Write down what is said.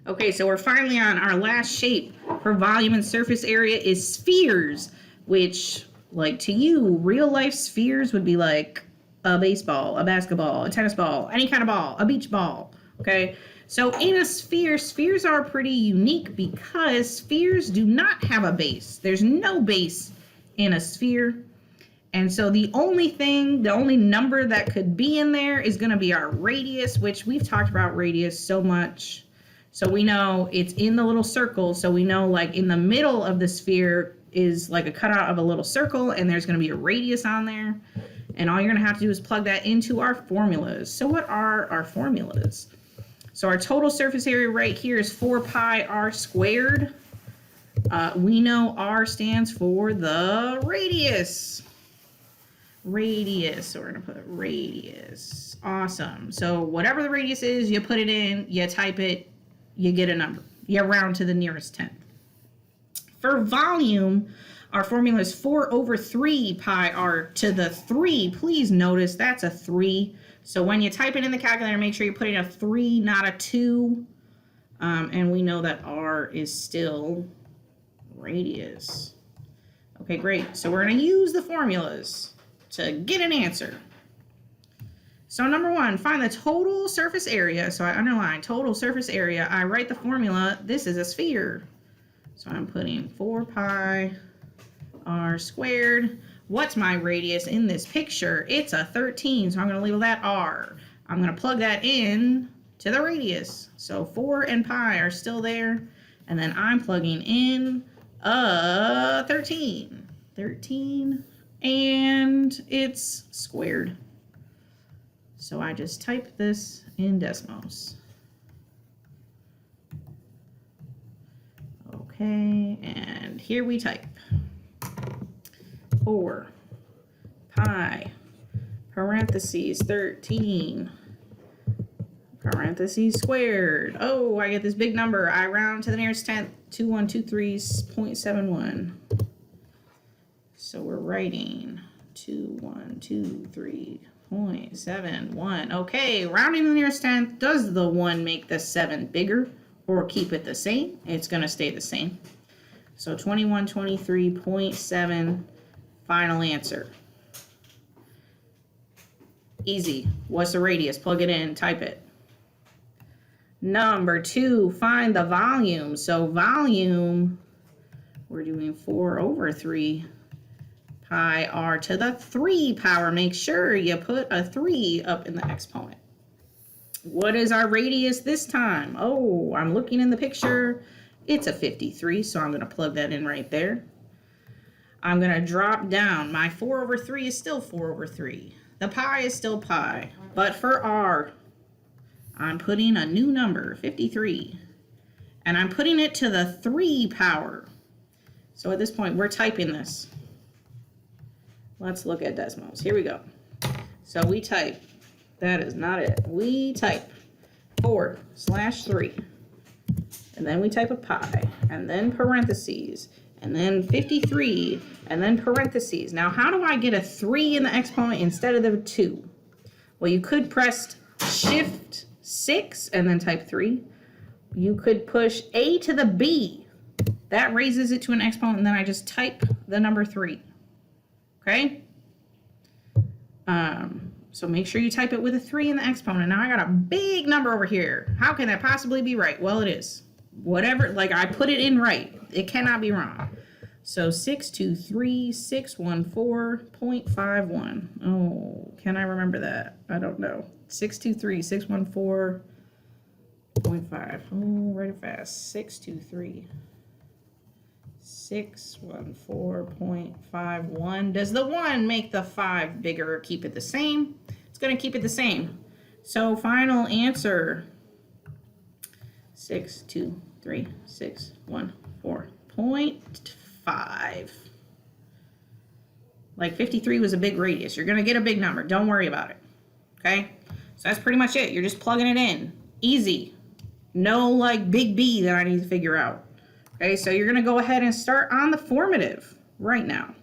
Okay, so we're finally on our last shape for volume and surface area is spheres, which, like to you, real life spheres would be like a baseball, a basketball, a tennis ball, any kind of ball, a beach ball. Okay, so in a sphere, spheres are pretty unique because spheres do not have a base. There's no base in a sphere. And so the only number that could be in there is going to be our radius, which we've talked about radius so much. So we know it's in the little circle. So we know like in the middle of the sphere is like a cutout of a little circle, and there's going to be a radius on there. And all you're going to have to do is plug that into our formulas. So what are our formulas? So our total surface area right here is 4 pi r squared. We know r stands for the radius. So we're going to put radius. Awesome. So whatever the radius is, you put it in, you type it, you get a number. You round to the nearest tenth. For volume, our formula is 4 over 3 pi r to the 3. Please notice that's a 3. So when you type it in the calculator, make sure you put in a 3, not a 2. And we know that r is still radius. Okay, great. So we're going to use the formulas to get an answer. So number 1, find the total surface area. So I underline total surface area. I write the formula. This is a sphere. So I'm putting 4 pi r squared. What's my radius in this picture? It's a 13, so I'm going to label that r. I'm going to plug that in to the radius. So 4 and pi are still there. And then I'm plugging in 13. 13. And it's squared. So I just type this in Desmos. Okay, and here we type 4 pi parentheses 13 parentheses squared. Oh, I get this big number. I round to the nearest tenth. 2123.71. So we're writing 2123.71. Okay, rounding to the nearest tenth. Does the 1 make the 7 bigger or keep it the same? It's going to stay the same. So 2123.7, final answer. Easy. What's the radius? Plug it in, type it. Number 2, find the volume. So volume, we're doing 4 over 3 pi r to the 3 power. Make sure you put a 3 up in the exponent. What is our radius this time? Oh, I'm looking in the picture. It's a 53, so I'm going to plug that in right there. I'm going to drop down. My 4 over 3 is still 4 over 3. The pi is still pi. But for r, I'm putting a new number, 53. And I'm putting it to the 3 power. So at this point, we're typing this. Let's look at Desmos. Here we go. So we type, that is not it. We type 4/3. And then we type a pi, and then parentheses, and then 53, and then parentheses. Now, how do I get a 3 in the exponent instead of the 2? Well, you could press Shift 6 and then type 3. You could push A to the B. That raises it to an exponent, and then I just type the number 3. Okay? So make sure you type it with a 3 in the exponent. Now I got a big number over here. How can that possibly be right? Well, it is. Whatever, like I put it in right. It cannot be wrong. So 623,614.51. Oh, can I remember that? I don't know. 623,614.5. Oh, write it fast. 623,614.51. Does the 1 make the 5 bigger or keep it the same? It's going to keep it the same. So final answer, 623,614.5. Like 53 was a big radius. You're going to get a big number. Don't worry about it. Okay? So that's pretty much it. You're just plugging it in. Easy. No like big B that I need to figure out. Okay, so you're going to go ahead and start on the formative right now.